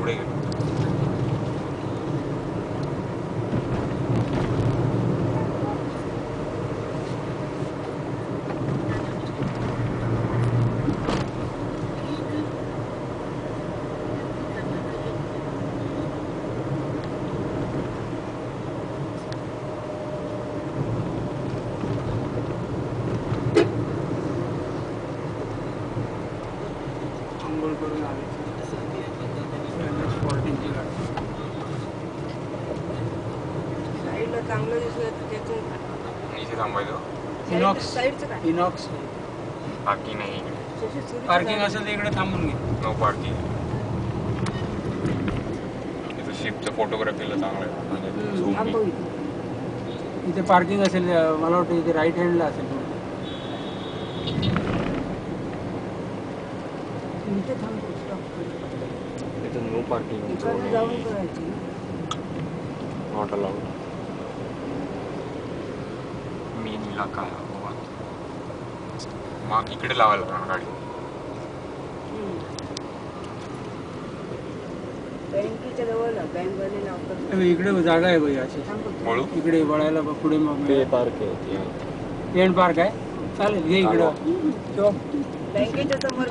पुढे गेलो. करून आले साईडला चांगलं दिसलं त्याचं इथे थांबायचं. इनॉक्स पार्किंग नाही इकडे. पार्किंग असेल तर इकडे थांबून घे. No parking. इथं शिपचं फोटोग्राफीला चांगलं आहे. इथे पार्किंग असेल मला वाटतं इथे राईट हँडला असेल. इथे थांबतो इथं नो पार्किंग. जाऊन करायची नॉट अलाउड. मेन इलाका आहे बाबा. मग इकडे लावायला लागणार गाडी. बँकेच्या जवळ बँकवाले लावतात. इकडे जागा आहे भाई अशी इकडे वळायला पुढे मग पार्क आहे. एंड पार्क आहे. चालेल घे इकडं बँकेच्या समोर.